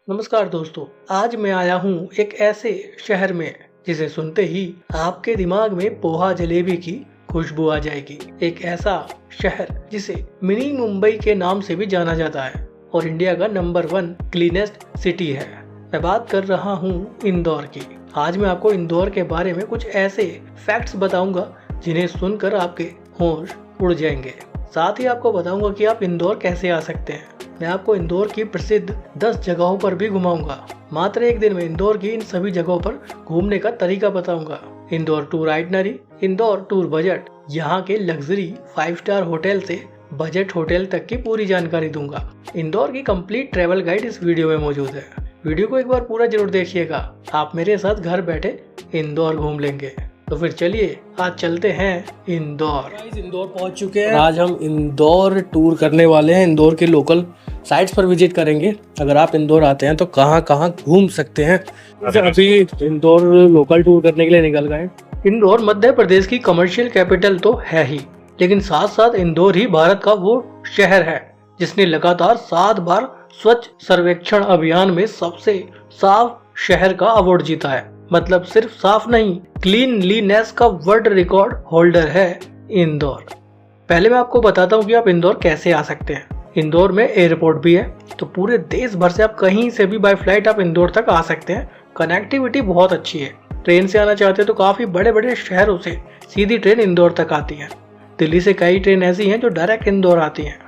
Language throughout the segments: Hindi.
नमस्कार दोस्तों, आज मैं आया हूँ एक ऐसे शहर में जिसे सुनते ही आपके दिमाग में पोहा जलेबी की खुशबू आ जाएगी। एक ऐसा शहर जिसे मिनी मुंबई के नाम से भी जाना जाता है और इंडिया का नंबर 1 क्लीनेस्ट सिटी है। मैं बात कर रहा हूँ इंदौर की। आज मैं आपको इंदौर के बारे में कुछ ऐसे फैक्ट्स बताऊंगा जिन्हें सुनकर आपके होश उड़ जाएंगे। साथ ही आपको बताऊंगा कि आप इंदौर कैसे आ सकते हैं। मैं आपको इंदौर की प्रसिद्ध 10 जगहों पर भी घुमाऊंगा। मात्र एक दिन में इंदौर की इन सभी जगहों पर घूमने का तरीका बताऊंगा। Indore tour itinerary, Indore tour budget, यहाँ के लग्जरी 5 स्टार होटल से बजट होटल तक की पूरी जानकारी दूंगा। इंदौर की कंप्लीट ट्रैवल गाइड इस वीडियो में मौजूद है। वीडियो को एक बार पूरा जरूर देखिएगा, आप मेरे साथ घर बैठे इंदौर घूम लेंगे। तो फिर चलिए आज चलते हैं इंदौर। इंदौर पहुंच चुके हैं। आज हम इंदौर टूर करने वाले हैं। इंदौर के लोकल साइट्स पर विजिट करेंगे। अगर आप इंदौर आते हैं तो कहाँ कहाँ घूम सकते हैं। अभी इंदौर लोकल टूर करने के लिए निकल गए। इंदौर मध्य प्रदेश की कमर्शियल कैपिटल तो है ही, लेकिन साथ साथ इंदौर ही भारत का वो शहर है जिसने लगातार 7 बार स्वच्छ सर्वेक्षण अभियान में सबसे साफ शहर का अवार्ड जीता है। मतलब सिर्फ साफ नहीं, क्लीनलीनेस का वर्ल्ड रिकॉर्ड होल्डर है इंदौर। पहले मैं आपको बताता हूँ कि आप इंदौर कैसे आ सकते हैं। इंदौर में एयरपोर्ट भी है, तो पूरे देश भर से आप कहीं से भी बाय फ्लाइट आप इंदौर तक आ सकते हैं। कनेक्टिविटी बहुत अच्छी है। ट्रेन से आना चाहते हैं तो काफी बड़े बड़े शहरों से सीधी ट्रेन इंदौर तक आती है। दिल्ली से कई ट्रेन ऐसी हैं जो डायरेक्ट इंदौर आती हैं।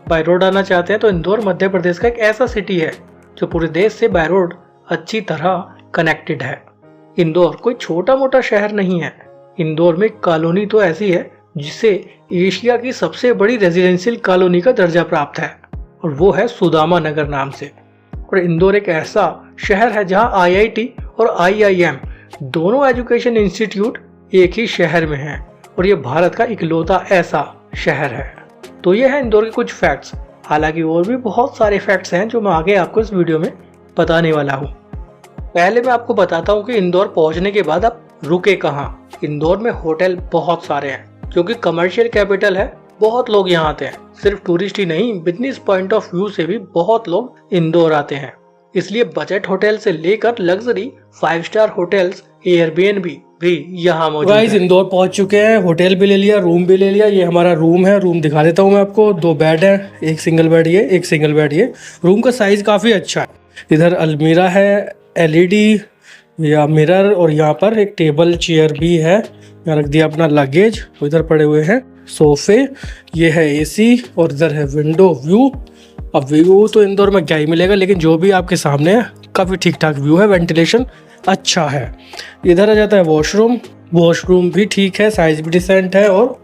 बाय रोड आना चाहते हैं तो इंदौर मध्य प्रदेश का एक ऐसा सिटी है जो पूरे देश से बाय रोड अच्छी तरह कनेक्टेड है। इंदौर कोई छोटा मोटा शहर नहीं है। इंदौर में कॉलोनी तो ऐसी है जिसे एशिया की सबसे बड़ी रेजिडेंशियल कॉलोनी का दर्जा प्राप्त है, और वो है सुदामा नगर नाम से। और इंदौर एक ऐसा शहर है जहां आईआईटी और आईआईएम दोनों एजुकेशन इंस्टीट्यूट एक ही शहर में हैं, और ये भारत का इकलौता ऐसा शहर है। तो ये है इंदौर के कुछ फैक्ट्स। हालांकि और भी बहुत सारे फैक्ट्स हैं जो मैं आगे आपको इस वीडियो में बताने वाला हूँ। पहले मैं आपको बताता हूँ कि इंदौर पहुँचने के बाद आप रुके कहाँ। इंदौर में होटल बहुत सारे हैं क्योंकि कमर्शियल कैपिटल है। बहुत लोग यहाँ आते हैं। सिर्फ टूरिस्ट ही नहीं, बिजनेस पॉइंट ऑफ व्यू से भी बहुत लोग इंदौर आते हैं। इसलिए बजट होटल से लेकर लग्जरी 5 स्टार होटल्स, एयरबीएनबी भी यहाँ मौजूद है। इंदौर पहुंच चुके हैं। होटल भी ले लिया, रूम भी ले लिया। ये हमारा रूम है। रूम दिखा देता हूँ मैं आपको। 2 बेड है, एक सिंगल बेड ये, एक सिंगल बेड ये। रूम का साइज काफी अच्छा है। इधर अलमीरा है, एलईडी या मिरर, और यहाँ पर एक टेबल चेयर भी है। यहाँ रख दिया अपना लगेज। इधर पड़े हुए हैं सोफे। ये है एसी और इधर है विंडो व्यू। अब व्यू तो इंदौर में क्या ही मिलेगा, लेकिन जो भी आपके सामने है काफ़ी ठीक ठाक व्यू है। वेंटिलेशन अच्छा है। इधर आ जाता है वॉशरूम। वॉशरूम भी ठीक है, साइज भी डिसेंट है और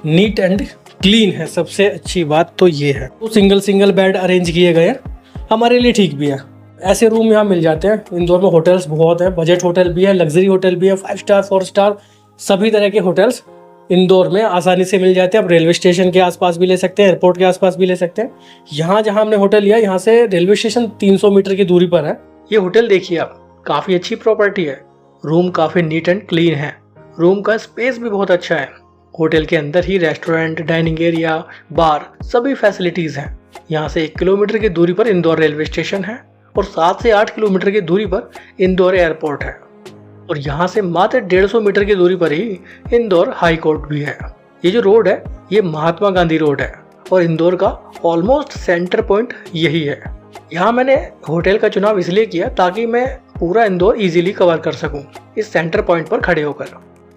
नीट एंड क्लीन है। सबसे अच्छी बात तो ये है। तो सिंगल बेड अरेंज किए गए हैं, हमारे लिए ठीक भी है। ऐसे रूम यहाँ मिल जाते हैं। इंदौर में होटल्स बहुत हैं। बजट होटल भी है, लग्जरी होटल भी है, 5 स्टार 4 स्टार सभी तरह के होटल्स इंदौर में आसानी से मिल जाते हैं। आप रेलवे स्टेशन के आसपास भी ले सकते हैं, एयरपोर्ट के आसपास भी ले सकते हैं। यहाँ जहाँ हमने होटल लिया, यहाँ से रेलवे स्टेशन 300 मीटर की दूरी पर है। ये होटल देखिए आप, काफी अच्छी प्रॉपर्टी है। रूम काफी नीट एंड क्लीन है। रूम का स्पेस भी बहुत अच्छा है। होटल के अंदर ही रेस्टोरेंट, डाइनिंग एरिया, बार सभी फैसिलिटीज हैं। यहाँ से 1 किलोमीटर की दूरी पर इंदौर रेलवे स्टेशन है और 7 से 8 किलोमीटर की दूरी पर इंदौर एयरपोर्ट है। और यहाँ से मात्र 150 मीटर की दूरी पर ही इंदौर हाई कोर्ट भी है। ये जो रोड है ये महात्मा गांधी रोड है और इंदौर का ऑलमोस्ट सेंटर पॉइंट यही है। यहाँ मैंने होटल का चुनाव इसलिए किया ताकि मैं पूरा इंदौर इजीली कवर कर सकूं इस सेंटर पॉइंट पर खड़े होकर।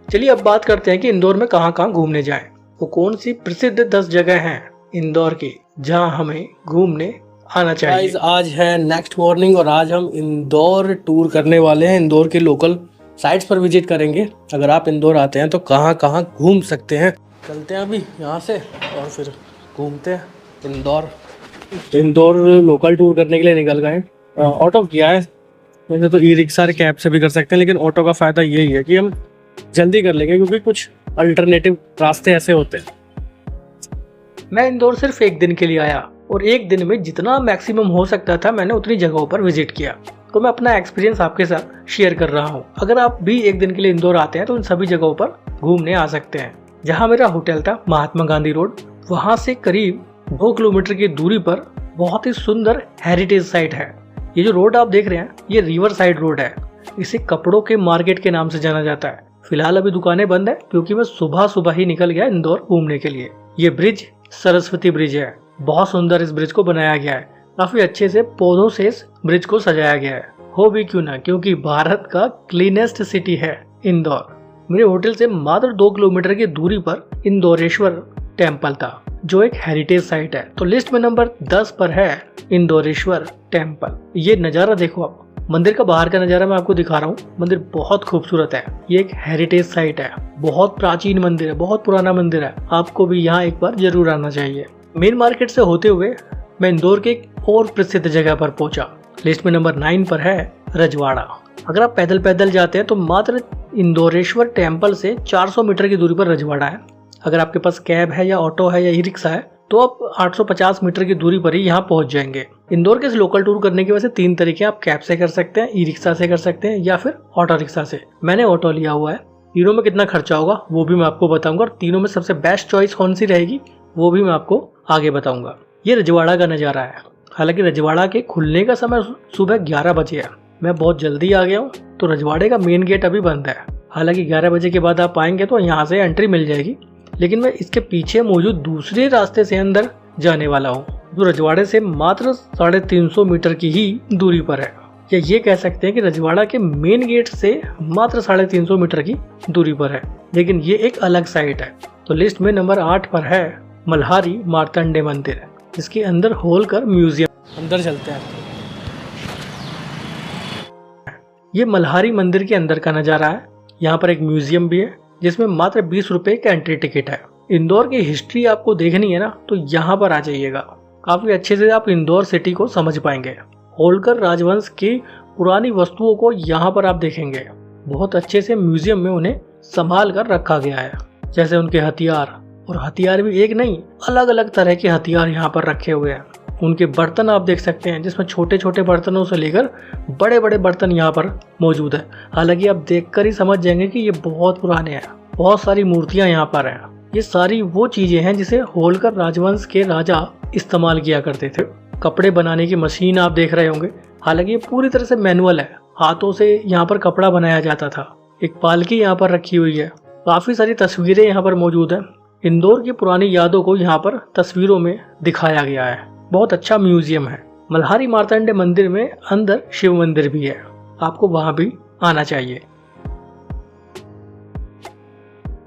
चलिए अब बात करते हैं कि इंदौर में कहाँ कहाँ घूमने जाएं। वो कौन सी प्रसिद्ध 10 जगह हैं इंदौर की जहाँ हमें घूमने आना चाहिए। आज है नेक्स्ट मॉर्निंग और आज हम इंदौर टूर करने वाले हैं। इंदौर के लोकल साइट्स पर विजिट करेंगे। अगर आप इंदौर आते हैं तो कहाँ कहाँ घूम सकते हैं। चलते हैं अभी यहाँ से और फिर घूमते हैं इंदौर। लोकल टूर करने के लिए निकल गए। ऑटो किया है। वैसे तो ई रिक्शा कैब से भी कर सकते हैं, लेकिन ऑटो का फ़ायदा यही है कि हम जल्दी कर लेंगे क्योंकि कुछ अल्टरनेटिव रास्ते ऐसे होते हैं। मैं इंदौर सिर्फ एक दिन के लिए आया और एक दिन में जितना मैक्सिमम हो सकता था मैंने उतनी जगहों पर विजिट किया। तो मैं अपना एक्सपीरियंस आपके साथ शेयर कर रहा हूँ। अगर आप भी एक दिन के लिए इंदौर आते हैं तो इन सभी जगहों पर घूमने आ सकते हैं। जहाँ मेरा होटल था महात्मा गांधी रोड, वहाँ से करीब 2 किलोमीटर की दूरी पर बहुत ही सुंदर हेरिटेज साइट है। ये जो रोड आप देख रहे हैं ये रिवर साइड रोड है। इसे कपड़ों के मार्केट के नाम से जाना जाता है। फिलहाल अभी दुकानें बंद है क्योंकि मैं सुबह सुबह ही निकल गया इंदौर घूमने के लिए। ये ब्रिज सरस्वती ब्रिज है। बहुत सुंदर इस ब्रिज को बनाया गया है। काफी अच्छे से पौधों से इस ब्रिज को सजाया गया है। हो भी क्यों ना, क्योंकि भारत का क्लीनेस्ट सिटी है इंदौर। मेरे होटल से मात्र 2 किलोमीटर की दूरी पर इंदौरेश्वर टेम्पल था, जो एक हेरिटेज साइट है। तो लिस्ट में नंबर 10 पर है इंदौरेश्वर टेम्पल। ये नज़ारा देखो आप, मंदिर का बाहर का नज़ारा मैं आपको दिखा रहा हूँ। मंदिर बहुत खूबसूरत है। ये एक हेरिटेज साइट है। बहुत प्राचीन मंदिर है, बहुत पुराना मंदिर है। आपको भी यहाँ एक बार जरूर आना चाहिए। मेन मार्केट से होते हुए मैं इंदौर के एक और प्रसिद्ध जगह पर पहुंचा। लिस्ट में नंबर 9 पर है रजवाड़ा। अगर आप पैदल पैदल जाते हैं तो मात्र इंदौरेश्वर टेम्पल से 400 मीटर की दूरी पर रजवाड़ा है। अगर आपके पास कैब है या ऑटो है या ई रिक्शा है तो आप 850 मीटर की दूरी पर ही यहाँ पहुंच जाएंगे। इंदौर के इस लोकल टूर करने के वैसे 3 तरीके, आप कैब से कर सकते हैं, ई रिक्शा से कर सकते हैं या फिर ऑटो रिक्शा से। मैंने ऑटो लिया हुआ है। तीनों में कितना खर्चा होगा वो भी मैं आपको बताऊंगा, और तीनों में सबसे बेस्ट चॉइस कौन सी रहेगी वो भी मैं आपको आगे बताऊंगा। ये रजवाड़ा का नज़ारा है। हालांकि रजवाड़ा के खुलने का समय सुबह 11 बजे है। मैं बहुत जल्दी आ गया हूँ तो रजवाड़े का मेन गेट अभी बंद है। हालांकि 11 बजे के बाद आप आएंगे तो यहाँ से एंट्री मिल जाएगी, लेकिन मैं इसके पीछे मौजूद दूसरे रास्ते से अंदर जाने वाला हूँ, जो रजवाड़े से मात्र 350 मीटर की ही दूरी पर है। या ये कह सकते हैं कि रजवाड़ा के मेन गेट से मात्र 350 मीटर की दूरी पर है, लेकिन ये एक अलग साइट है। तो लिस्ट में नंबर 8 पर है मल्हारी मार्तंडे मंदिर, जिसके अंदर होलकर म्यूजियम। अंदर चलते हैं। ये मल्हारी मंदिर के अंदर का नज़ारा है। यहाँ पर एक म्यूजियम भी है जिसमें मात्र 20 रुपए का एंट्री टिकट है। इंदौर की हिस्ट्री आपको देखनी है ना तो यहाँ पर आ जाइएगा। काफी अच्छे से आप इंदौर सिटी को समझ पाएंगे। होलकर राजवंश की पुरानी वस्तुओं को यहाँ पर आप देखेंगे। बहुत अच्छे से म्यूजियम में उन्हें संभाल कर रखा गया है, जैसे उनके हथियार, और हथियार भी एक नहीं, अलग अलग तरह के हथियार यहाँ पर रखे हुए हैं। उनके बर्तन आप देख सकते हैं, जिसमें छोटे छोटे बर्तनों से लेकर बड़े बड़े बर्तन यहाँ पर मौजूद है। हालांकि आप देखकर ही समझ जाएंगे कि ये बहुत पुराने हैं। बहुत सारी मूर्तियां यहाँ पर हैं। ये सारी वो चीजें हैं जिसे होलकर राजवंश के राजा इस्तेमाल किया करते थे। कपड़े बनाने की मशीन आप देख रहे होंगे। हालांकि ये पूरी तरह से मैनुअल है, हाथों से यहाँ पर कपड़ा बनाया जाता था। एक पालकी यहाँ पर रखी हुई है। काफी सारी तस्वीरें यहाँ पर मौजूद है। इंदौर की पुरानी यादों को यहाँ पर तस्वीरों में दिखाया गया है। बहुत अच्छा म्यूजियम है। मल्हारी मार्तंडे मंदिर में अंदर शिव मंदिर भी है, आपको वहां भी आना चाहिए।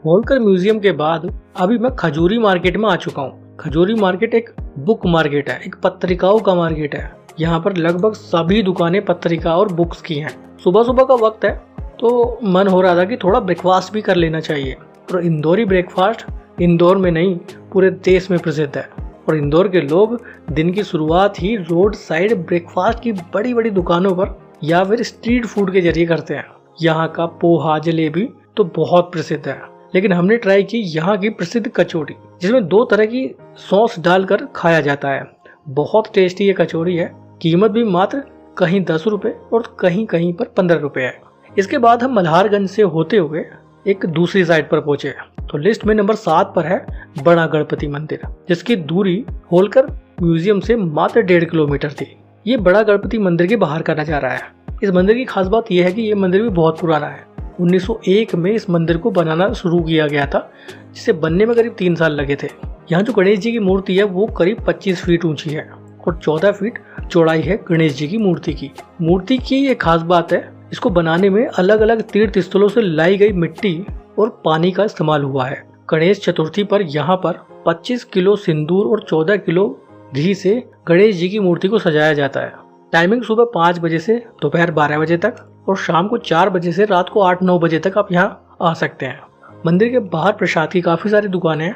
होलकर म्यूजियम के बाद अभी मैं खजूरी मार्केट में आ चुका हूँ। खजूरी मार्केट एक बुक मार्केट है, एक पत्रिकाओं का मार्केट है। यहाँ पर लगभग सभी दुकानें पत्रिका और बुक्स की हैं। सुबह सुबह का वक्त है तो मन हो रहा था कि थोड़ा ब्रेकफास्ट भी कर लेना चाहिए। और इंदौरी ब्रेकफास्ट इंदौर में नहीं पूरे देश में प्रसिद्ध है। और इंदौर के लोग दिन की शुरुआत ही रोड साइड ब्रेकफास्ट की बड़ी बड़ी दुकानों पर या फिर स्ट्रीट फूड के जरिए करते हैं। यहाँ का पोहा जलेबी तो बहुत प्रसिद्ध है, लेकिन हमने ट्राई की यहाँ की प्रसिद्ध कचौड़ी, जिसमें 2 तरह की सॉस डालकर खाया जाता है। बहुत टेस्टी ये कचौड़ी है। कीमत भी मात्र कहीं 10 रुपए और कहीं कहीं पर 15 रुपए है। इसके बाद हम मल्हारगंज से होते हुए एक दूसरी साइड पर पहुंचे। तो लिस्ट में नंबर 7 पर है बड़ा गणपति मंदिर, जिसकी दूरी होलकर म्यूजियम से मात्र 1.5 किलोमीटर थी। ये बड़ा गणपति मंदिर के बाहर का नजारा है। इस मंदिर की खास बात यह है कि ये मंदिर भी बहुत पुराना है। 1901 में इस मंदिर को बनाना शुरू किया गया था, जिसे बनने में करीब 3 साल लगे थे। यहाँ जो गणेश जी की मूर्ति है वो करीब 25 फीट ऊंची है और 14 फीट चौड़ाई है गणेश जी की मूर्ति की। मूर्ति की एक खास बात है, इसको बनाने में अलग अलग तीर्थ स्थलों से लाई गई मिट्टी और पानी का इस्तेमाल हुआ है। गणेश चतुर्थी पर यहाँ पर 25 किलो सिंदूर और 14 किलो घी से गणेश जी की मूर्ति को सजाया जाता है। टाइमिंग सुबह 5 बजे से दोपहर 12 बजे तक और शाम को 4 बजे से रात को 8-9 बजे तक आप यहाँ आ सकते हैं। मंदिर के बाहर प्रसाद की काफ़ी सारी दुकानें हैं।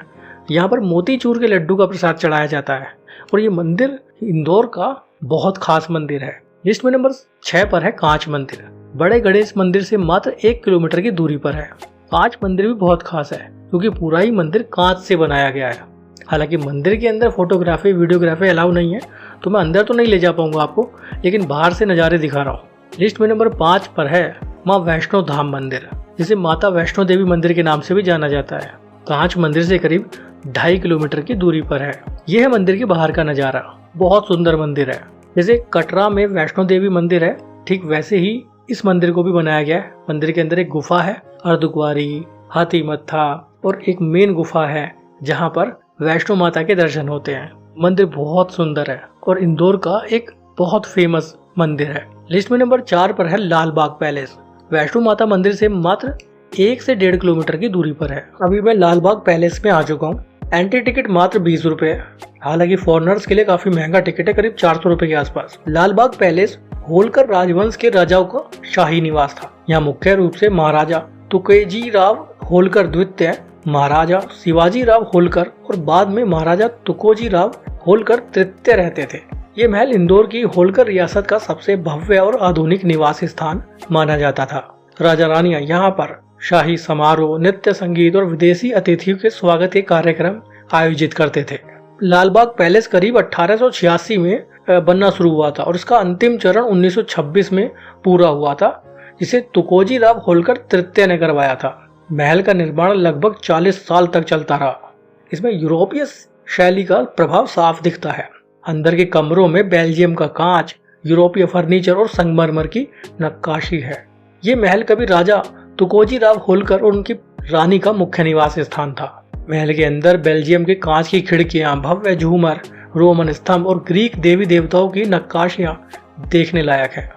यहाँ पर मोतीचूर के लड्डू का प्रसाद चढ़ाया जाता है और ये मंदिर इंदौर का बहुत खास मंदिर है। लिस्ट में नंबर 6 पर है कांच मंदिर। बड़े गणेश मंदिर से मात्र 1 किलोमीटर की दूरी पर है। कांच मंदिर भी बहुत खास है क्योंकि पूरा ही मंदिर कांच से बनाया गया है। हालांकि मंदिर के अंदर फोटोग्राफी वीडियोग्राफी अलाउ नहीं है, तो मैं अंदर तो नहीं ले जा पाऊंगा आपको, लेकिन बाहर से नज़ारे दिखा रहा हूँ। लिस्ट में नंबर 5 पर है माँ वैष्णो धाम मंदिर, जिसे माता वैष्णो देवी मंदिर के नाम से भी जाना जाता है। कांच मंदिर से करीब 2.5 किलोमीटर की दूरी पर है। यह है मंदिर के बाहर का नज़ारा। बहुत सुंदर मंदिर है। जैसे कटरा में वैष्णो देवी मंदिर है, ठीक वैसे ही इस मंदिर को भी बनाया गया है। मंदिर के अंदर एक गुफा है, अर्धकुंवारी, हाथी मत्था और एक मेन गुफा है जहाँ पर वैष्णो माता के दर्शन होते हैं। मंदिर बहुत सुंदर है और इंदौर का एक बहुत फेमस मंदिर है। लिस्ट में नंबर 4 पर है लाल बाग पैलेस। वैष्णो माता मंदिर से मात्र 1 से 1.5 किलोमीटर की दूरी पर है। अभी मैं लाल बाग पैलेस में आ चुका हूँ। एंट्री टिकट मात्र 20 रुपए है, हालांकि फॉरेनर्स के लिए काफी महंगा टिकट है, करीब 400 रुपए के आसपास। लाल बाग पैलेस होलकर राजवंश के राजाओं का शाही निवास था। यहाँ मुख्य रूप से महाराजा तुकोजी राव होलकर द्वितीय, महाराजा शिवाजी राव होलकर और बाद में महाराजा तुकोजी राव होलकर तृतीय रहते थे। ये महल इंदौर की होलकर रियासत का सबसे भव्य और आधुनिक निवास स्थान माना जाता था। राजा रानियां यहाँ पर शाही समारोह, नृत्य, संगीत और विदेशी अतिथियों के स्वागत के कार्यक्रम आयोजित करते थे। लाल बाग पैलेस करीब 1886 में बनना शुरू हुआ था और इसका अंतिम चरण 1926 में पूरा हुआ था, जिसे तुकोजी राव होलकर तृतीय ने करवाया था। महल का निर्माण लगभग 40 साल तक चलता रहा। इसमें यूरोपीय शैली का प्रभाव साफ दिखता है। अंदर के कमरों में बेल्जियम का कांच, यूरोपीय फर्नीचर और संगमरमर की नक्काशी है। ये महल कभी राजा तुकोजी राव होलकर और उनकी रानी का मुख्य निवास स्थान था। महल के अंदर बेल्जियम के कांच की खिड़कियां, भव्य झूमर, रोमन स्तंभ और ग्रीक देवी देवताओं की नक्काशियां देखने लायक है।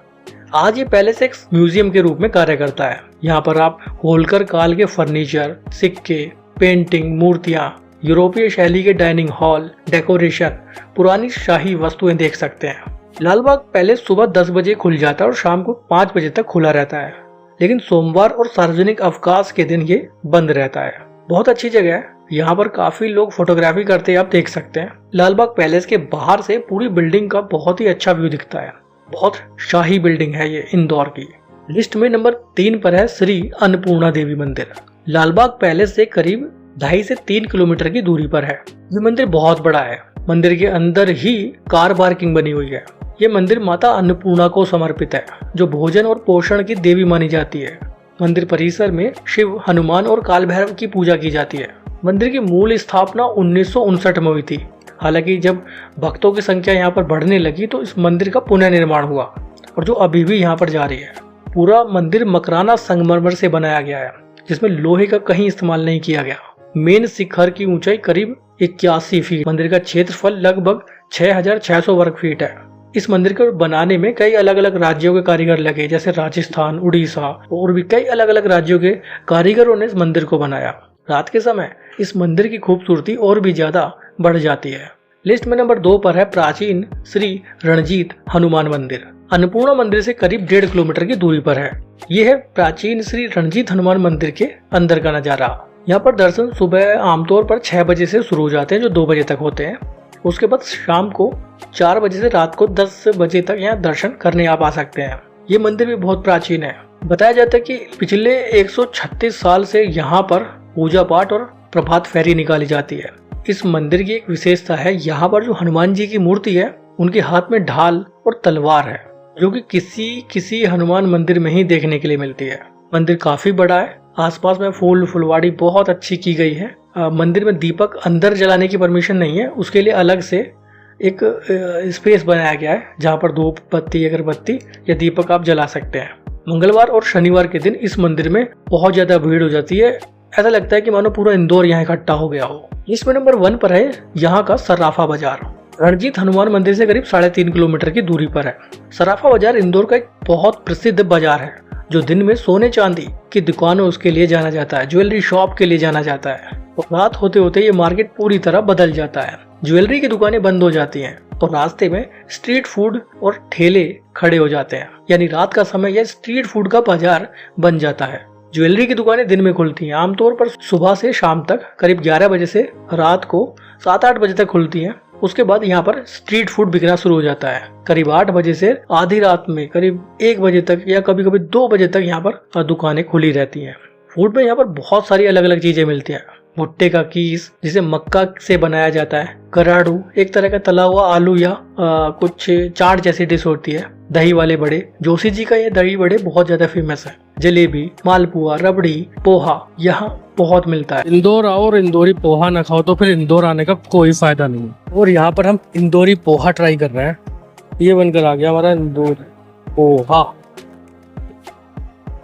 आज ये पैलेस एक म्यूजियम के रूप में कार्य करता है। यहाँ पर आप होलकर काल के फर्नीचर, सिक्के, पेंटिंग, मूर्तियां, यूरोपीय शैली के डाइनिंग हॉल, डेकोरेशन, पुरानी शाही वस्तुएं देख सकते हैं। लाल बाग पैलेस सुबह 10 बजे खुल जाता है और शाम को 5 बजे तक खुला रहता है, लेकिन सोमवार और सार्वजनिक अवकाश के दिन ये बंद रहता है। बहुत अच्छी जगह है, यहाँ पर काफी लोग फोटोग्राफी करते हैं, आप देख सकते हैं। लाल बाग पैलेस के बाहर से पूरी बिल्डिंग का बहुत ही अच्छा व्यू दिखता है। बहुत शाही बिल्डिंग है ये इंदौर की। लिस्ट में नंबर 3 पर है श्री अन्नपूर्णा देवी मंदिर। लाल बाग पैलेस से करीब 2.5 से 3 किलोमीटर की दूरी पर है। ये मंदिर बहुत बड़ा है। मंदिर के अंदर ही कार पार्किंग बनी हुई है। ये मंदिर माता अन्नपूर्णा को समर्पित है, जो भोजन और पोषण की देवी मानी जाती है। मंदिर परिसर में शिव, हनुमान और काल भैरव की पूजा की जाती है। मंदिर की मूल स्थापना 1959 में हुई थी। हालांकि जब भक्तों की संख्या यहाँ पर बढ़ने लगी तो इस मंदिर का पुनर्निर्माण हुआ और जो अभी भी यहाँ पर जारी है। पूरा मंदिर मकराना संगमरमर से बनाया गया है, जिसमें लोहे का कहीं इस्तेमाल नहीं किया गया। मेन शिखर की ऊंचाई करीब 81 फीट। मंदिर का क्षेत्रफल लगभग 6600 वर्ग फीट है। इस मंदिर को बनाने में कई अलग अलग राज्यों के कारीगर लगे, जैसे राजस्थान, उड़ीसा और भी कई अलग अलग राज्यों के कारीगरों ने इस मंदिर को बनाया। रात के समय इस मंदिर की खूबसूरती और भी ज्यादा बढ़ जाती है। लिस्ट में नंबर 2 पर है प्राचीन श्री रणजीत हनुमान मंदिर। अन्नपूर्णा मंदिर से करीब 1.5 किलोमीटर की दूरी पर है। यह है प्राचीन श्री रणजीत हनुमान मंदिर के अंदर का नजारा। यहाँ पर दर्शन सुबह आमतौर पर 6 बजे से शुरू हो जाते हैं, जो 2 बजे तक होते हैं। उसके बाद शाम को 4 बजे से रात को 10 बजे तक यहाँ दर्शन करने आप आ सकते हैं। ये मंदिर भी बहुत प्राचीन है। बताया जाता है कि पिछले 136 साल से यहाँ पर पूजा पाठ और प्रभात फेरी निकाली जाती है। इस मंदिर की एक विशेषता है, यहाँ पर जो हनुमान जी की मूर्ति है, उनके हाथ में ढाल और तलवार है, जो कि किसी हनुमान मंदिर में ही देखने के लिए मिलती है। मंदिर काफी बड़ा है। आसपास में फूल फुलवाड़ी बहुत अच्छी की गई है। मंदिर में दीपक अंदर जलाने की परमिशन नहीं है, उसके लिए अलग से एक स्पेस बनाया गया है, जहाँ पर धूप बत्ती, अगरबत्ती या दीपक आप जला सकते हैं। मंगलवार और शनिवार के दिन इस मंदिर में बहुत ज्यादा भीड़ हो जाती है। ऐसा लगता है कि मानो पूरा इंदौर यहाँ इकट्ठा हो गया हो। इसमें नंबर 1 पर है यहाँ का सर्राफा बाजार। रणजीत हनुमान मंदिर से करीब 3.5 किलोमीटर की दूरी पर है। सर्राफा बाजार इंदौर का एक बहुत प्रसिद्ध बाजार है, जो दिन में सोने चांदी की दुकानों उसके लिए जाना जाता है, ज्वेलरी शॉप के लिए जाना जाता है। और रात होते होते ये मार्केट पूरी तरह बदल जाता है। ज्वेलरी की दुकानें बंद हो जाती हैं और रास्ते में स्ट्रीट फूड और ठेले खड़े हो जाते हैं, यानी रात का समय यह स्ट्रीट फूड का बाजार बन जाता है। ज्वेलरी की दुकानें दिन में खुलती हैं, आमतौर पर सुबह से शाम तक, करीब 11 बजे से रात को 7-8 बजे तक खुलती हैं। उसके बाद यहाँ पर स्ट्रीट फूड बिकना शुरू हो जाता है। करीब 8 बजे से आधी रात में करीब 1 बजे तक या कभी कभी 2 बजे तक यहाँ पर दुकानें खुली रहती हैं। फूड में यहाँ पर बहुत सारी अलग अलग चीजें मिलती हैं। भुट्टे का कीस, जिसे मक्का से बनाया जाता है, कराड़ू, एक तरह का तला हुआ आलू या कुछ चाट जैसी डिश होती है, दही वाले बड़े, जोशी जी का ये दही बड़े बहुत ज्यादा फेमस है, जलेबी, मालपुआ, रबड़ी, पोहा यहाँ बहुत मिलता है। इंदौर आओ और इंदौरी पोहा ना खाओ तो फिर इंदौर आने का कोई फायदा नहीं है। और यहाँ पर हम इंदौरी पोहा ट्राई कर रहे हैं। ये बनकर आ गया हमारा इंदौर। ओ हाँ,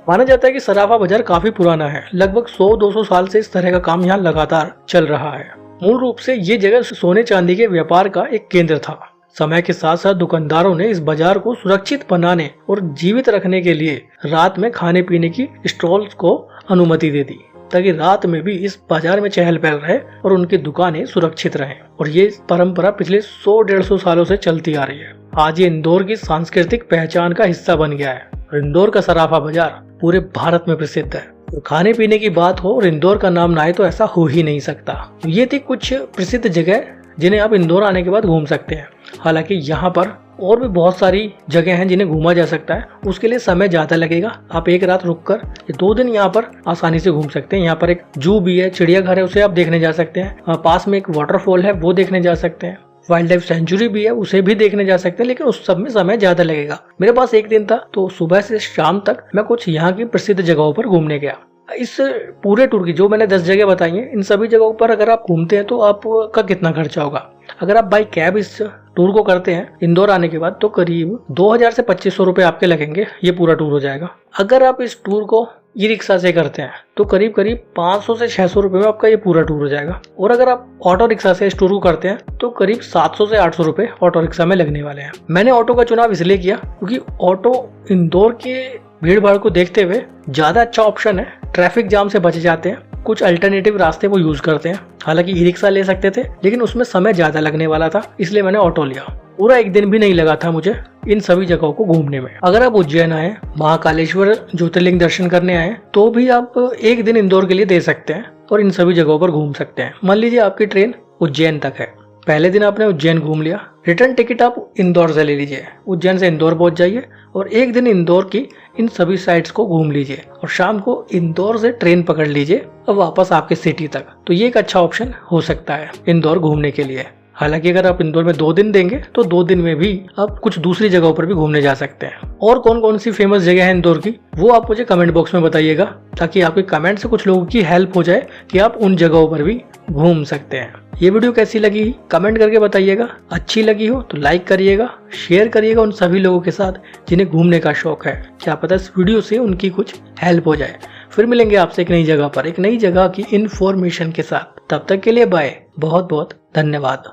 माना जाता है कि सराफा बाजार काफी पुराना है, लगभग 100-200 साल से इस तरह का काम यहाँ लगातार चल रहा है। मूल रूप से ये जगह सोने चांदी के व्यापार का एक केंद्र था। समय के साथ साथ दुकानदारों ने इस बाजार को सुरक्षित बनाने और जीवित रखने के लिए रात में खाने पीने की स्टॉल्स को अनुमति दे दी, ताकि रात में भी इस बाजार में चहल पहल रहे और उनकी दुकानें सुरक्षित रहें। और ये परंपरा पिछले 100-150 सालों से चलती आ रही है। आज ये इंदौर की सांस्कृतिक पहचान का हिस्सा बन गया है। इंदौर का सराफा बाजार पूरे भारत में प्रसिद्ध है। खाने पीने की बात हो और इंदौर का नाम ना आए तो ऐसा हो ही नहीं सकता। ये थी कुछ प्रसिद्ध जगह जिन्हें आप इंदौर आने के बाद घूम सकते हैं। हालांकि यहाँ पर और भी बहुत सारी जगह हैं जिन्हें घूमा जा सकता है, उसके लिए समय ज्यादा लगेगा। आप एक रात रुककर 2 दिन यहाँ पर आसानी से घूम सकते हैं। यहाँ पर एक जू भी है, चिड़ियाघर है, उसे आप देखने जा सकते हैं। पास में एक वाटरफॉल है, वो देखने जा सकते हैं। वाइल्ड लाइफ सेंचुरी भी है, उसे भी देखने जा सकते हैं, लेकिन उस सब में समय ज्यादा लगेगा। मेरे पास एक दिन था तो सुबह से शाम तक मैं कुछ यहाँ की प्रसिद्ध जगहों पर घूमने गया। इस पूरे टूर की जो मैंने 10 जगह बताई हैं, इन सभी जगहों पर अगर आप घूमते हैं तो आपका कितना खर्चा होगा? अगर आप बाई कैब इस टूर को करते हैं इंदौर आने के बाद तो करीब 2000 से 2500 रुपए आपके लगेंगे, ये पूरा टूर हो जाएगा। अगर आप इस टूर को ई रिक्शा से करते हैं तो करीब 500 से 600 रुपए में आपका ये पूरा टूर हो जाएगा। और अगर आप ऑटो रिक्शा से इस टूर को करते हैं तो करीब 700 से 800 रुपए ऑटो रिक्शा में लगने वाले हैं। मैंने ऑटो का चुनाव इसलिए किया क्योंकि ऑटो इंदौर के भीड़ भाड़ को देखते हुए ज्यादा अच्छा ऑप्शन है। ट्रैफिक जाम से बच जाते हैं, कुछ अल्टरनेटिव रास्ते वो यूज करते हैं। हालांकि ई रिक्शा ले सकते थे लेकिन उसमें समय ज्यादा लगने वाला था, इसलिए मैंने ऑटो लिया। पूरा एक दिन भी नहीं लगा था मुझे इन सभी जगहों को घूमने में। अगर आप उज्जैन आए, महाकालेश्वर ज्योतिर्लिंग दर्शन करने आए तो भी आप एक दिन इंदौर के लिए दे सकते हैं और इन सभी जगहों पर घूम सकते हैं। मान लीजिए आपकी ट्रेन उज्जैन तक है, पहले दिन आपने उज्जैन घूम लिया, रिटर्न टिकट आप इंदौर से ले लीजिए, उज्जैन से इंदौर पहुंच जाइए और एक दिन इंदौर की इन सभी साइट्स को घूम लीजिए और शाम को इंदौर से ट्रेन पकड़ लीजिए और वापस आपके सिटी तक। तो ये एक अच्छा ऑप्शन हो सकता है इंदौर घूमने के लिए। हालांकि अगर आप इंदौर में 2 दिन देंगे तो 2 दिन में भी आप कुछ दूसरी जगहों पर भी घूमने जा सकते हैं। और कौन कौन सी फेमस जगह है इंदौर की वो आप मुझे कमेंट बॉक्स में बताइएगा, ताकि आपके कमेंट से कुछ लोगों की हेल्प हो जाए कि आप उन जगहों पर भी घूम सकते हैं। ये वीडियो कैसी लगी कमेंट करके बताइएगा। अच्छी लगी हो तो लाइक करिएगा, शेयर करिएगा उन सभी लोगों के साथ जिन्हें घूमने का शौक है। क्या पता इस वीडियो से उनकी कुछ हेल्प हो जाए। फिर मिलेंगे आपसे एक नई जगह पर, एक नई जगह की इन्फॉर्मेशन के साथ। तब तक के लिए बाय, बहुत बहुत धन्यवाद।